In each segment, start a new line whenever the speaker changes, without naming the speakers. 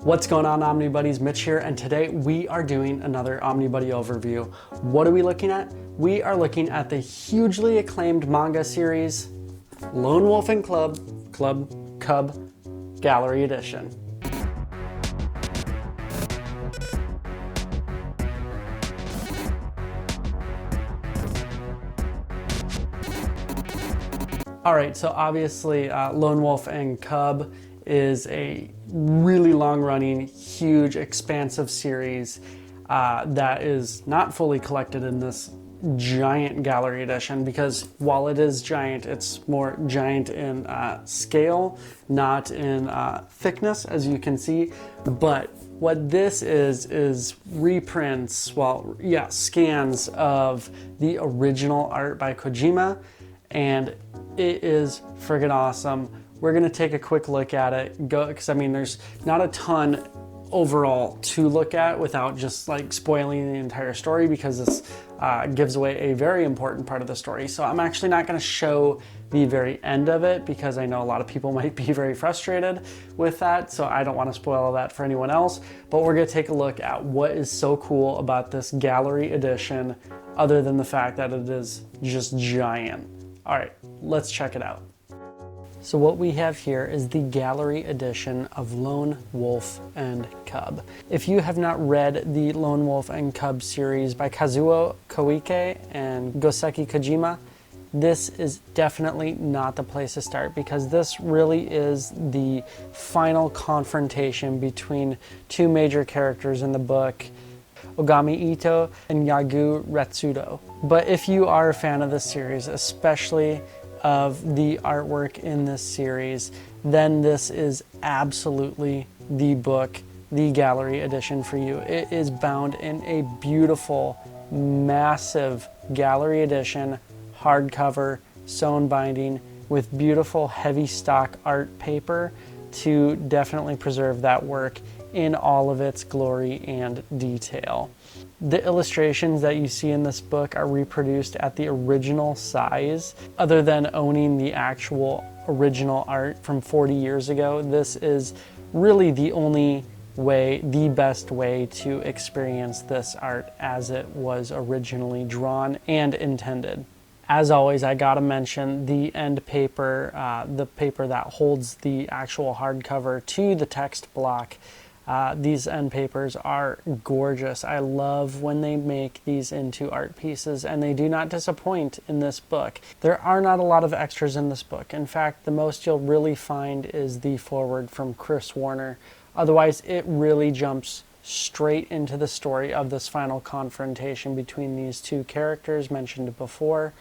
What's going on, Omnibuddies? Mitch here, and today we are doing another Omnibuddy overview. What are we looking at? We are looking at the hugely acclaimed manga series, Lone Wolf and Cub Gallery Edition. Alright, so obviously Lone Wolf and Cub is a really long-running, huge, expansive series that is not fully collected in this giant gallery edition, because while it is giant, it's more giant in scale, not in thickness, as you can see. But what this is reprints, scans of the original art by Kojima, and it is friggin' awesome. We're gonna take a quick look at it, because I mean, there's not a ton overall to look at without just like spoiling the entire story, because this gives away a very important part of the story. So I'm actually not gonna show the very end of it, because I know a lot of people might be very frustrated with that, so I don't wanna spoil that for anyone else. But we're gonna take a look at what is so cool about this gallery edition, other than the fact that it is just giant. All right, let's check it out. So what we have here is the gallery edition of Lone Wolf and Cub. If you have not read the Lone Wolf and Cub series by Kazuo Koike and Goseki Kojima, this is definitely not the place to start, because this really is the final confrontation between two major characters in the book, Ogami Ito and Yagu Retsudo. But if you are a fan of this series, especially of the artwork in this series, then this is absolutely the book, the gallery edition for you. It is bound in a beautiful, massive gallery edition, hardcover, sewn binding, with beautiful heavy stock art paper to definitely preserve that work in all of its glory and detail. The illustrations that you see in this book are reproduced at the original size. Other than owning the actual original art from 40 years ago, this is really the only way, the best way to experience this art as it was originally drawn and intended. As always, I gotta mention the end paper, the paper that holds the actual hardcover to the text block. These end papers are gorgeous. I love when they make these into art pieces, and they do not disappoint in this book. There are not a lot of extras in this book. In fact, the most you'll really find is the foreword from Chris Warner. Otherwise, it really jumps straight into the story of this final confrontation between these two characters mentioned before.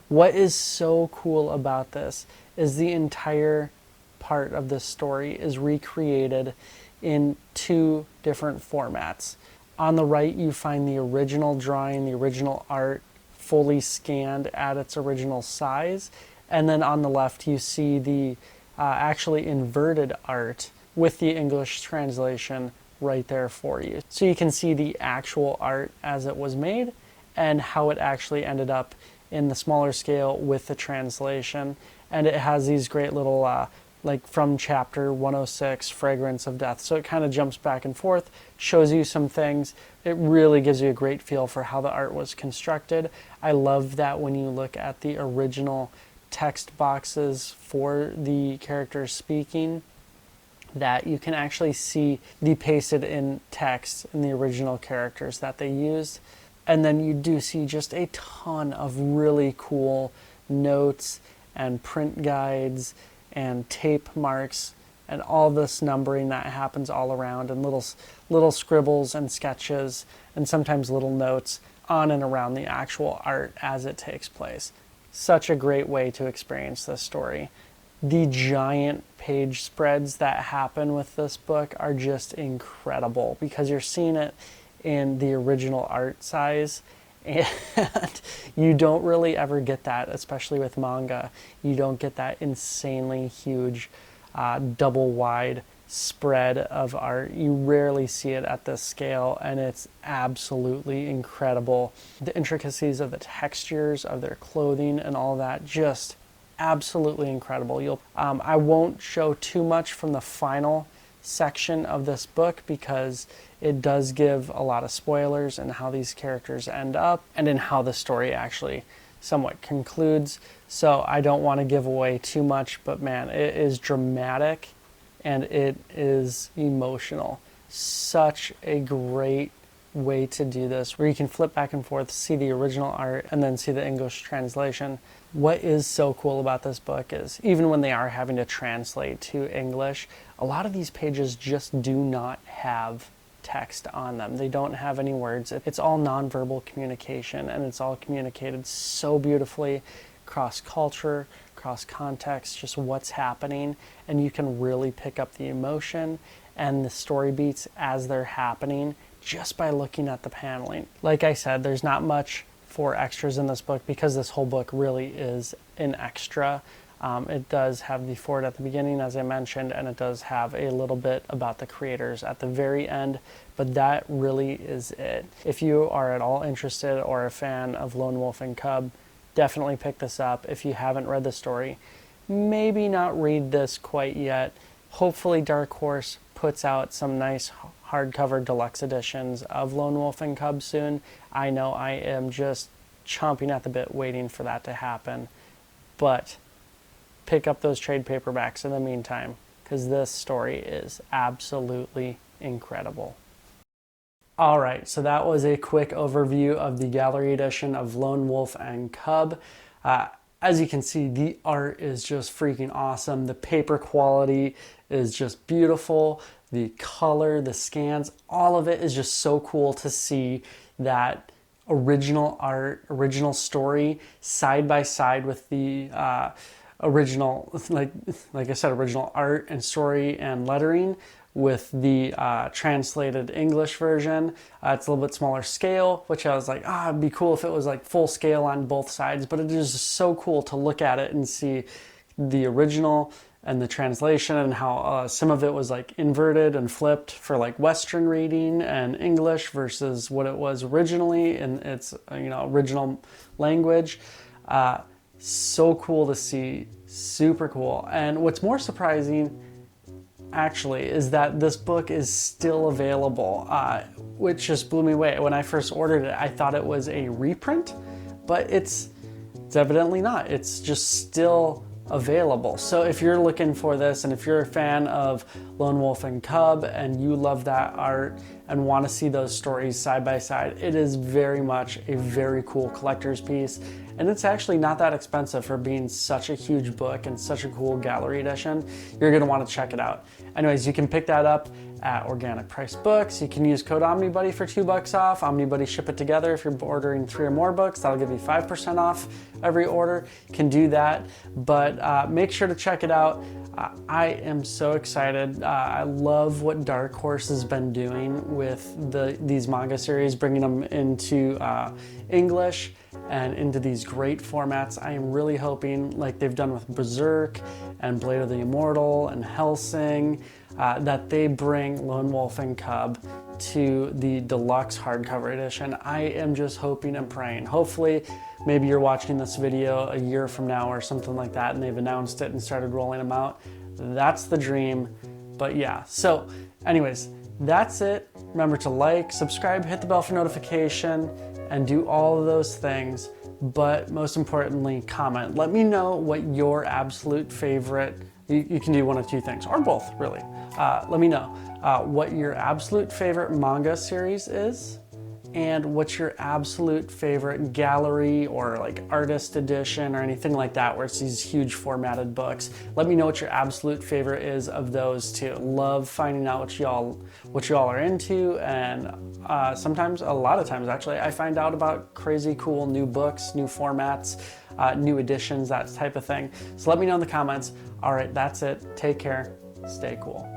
What is so cool about this is the entire part of this story is recreated in two different formats. On the right, you find the original drawing, the original art, fully scanned at its original size. And then on the left, you see the actually inverted art with the English translation right there for you. So you can see the actual art as it was made and how it actually ended up in the smaller scale with the translation. And it has these great little like from chapter 106, Fragrance of Death. So it kind of jumps back and forth, shows you some things. It really gives you a great feel for how the art was constructed. I love that when you look at the original text boxes for the characters speaking, that you can actually see the pasted in text in the original characters that they used. And then you do see just a ton of really cool notes and print guides and tape marks and all this numbering that happens all around, and little scribbles and sketches and sometimes little notes on and around the actual art as it takes place. Such a great way to experience this story. The giant page spreads that happen with this book are just incredible, because you're seeing it in the original art size, and you don't really ever get that, especially with manga. You don't get that insanely huge double wide spread of art. You rarely see it at this scale, and it's absolutely incredible. The intricacies of the textures of their clothing and all that, just absolutely incredible. I won't show too much from the final section of this book because it does give a lot of spoilers in how these characters end up and in how the story actually somewhat concludes. So I don't want to give away too much, but man, it is dramatic and it is emotional. Such a great way to do this, where you can flip back and forth, see the original art, and then see the English translation. What is so cool about this book is, even when they are having to translate to English, a lot of these pages just do not have text on them. They don't have any words. It's all nonverbal communication, and it's all communicated so beautifully, cross-culture, cross-context, just what's happening, and you can really pick up the emotion and the story beats as they're happening just by looking at the paneling. Like I said, there's not much for extras in this book because this whole book really is an extra. It does have the foreword at the beginning, as I mentioned, and it does have a little bit about the creators at the very end, but that really is it. If you are at all interested or a fan of Lone Wolf and Cub, definitely pick this up. If you haven't read the story, maybe not read this quite yet. Hopefully Dark Horse puts out some nice hardcover deluxe editions of Lone Wolf and Cub soon. I know I am just chomping at the bit waiting for that to happen, but pick up those trade paperbacks in the meantime, because this story is absolutely incredible. All right, so that was a quick overview of the gallery edition of Lone Wolf and Cub. As you can see, the art is just freaking awesome. The paper quality is just beautiful. The color, the scans, all of it is just so cool to see that original art, original story side by side with the original, like I said, original art and story and lettering with the translated English version. It's a little bit smaller scale, which I was like, it'd be cool if it was like full scale on both sides, but it is just so cool to look at it and see the original and the translation and how some of it was like inverted and flipped for like Western reading and English versus what it was originally in its original language. So cool to see, super cool. And what's more surprising actually is that this book is still available, which just blew me away. When I first ordered it, I thought it was a reprint, but it's evidently not. It's just still available. So if you're looking for this, and if you're a fan of Lone Wolf and Cub and you love that art and want to see those stories side by side, it is very much a very cool collector's piece. And it's actually not that expensive for being such a huge book and such a cool gallery edition. You're going to want to check it out. Anyways, you can pick that up at Organic Price Books. You can use code Omnibuddy for $2 off. Omnibuddy ship it together. If you're ordering 3 or more books, that'll give you 5% off every order. You can do that, but make sure to check it out. I am so excited. I love what Dark Horse has been doing with these manga series, bringing them into English and into these great formats. I am really hoping, like they've done with Berserk and Blade of the Immortal and Hellsing, that they bring Lone Wolf and Cub to the deluxe hardcover edition. I am just hoping and praying. Hopefully, maybe you're watching this video a year from now or something like that and they've announced it and started rolling them out. That's the dream. But yeah, so anyways, that's it. Remember to like, subscribe, hit the bell for notification, and do all of those things. But most importantly, comment. Let me know what your absolute favorite, you can do one of 2 things, or both really. Let me know what your absolute favorite manga series is, and what's your absolute favorite gallery or like artist edition or anything like that, where it's these huge formatted books. Let me know what your absolute favorite is of those 2. Love finding out what y'all are into, and sometimes, a lot of times actually, I find out about crazy cool new books, new formats, new editions, that type of thing. So let me know in the comments. All right, that's it. Take care. Stay cool.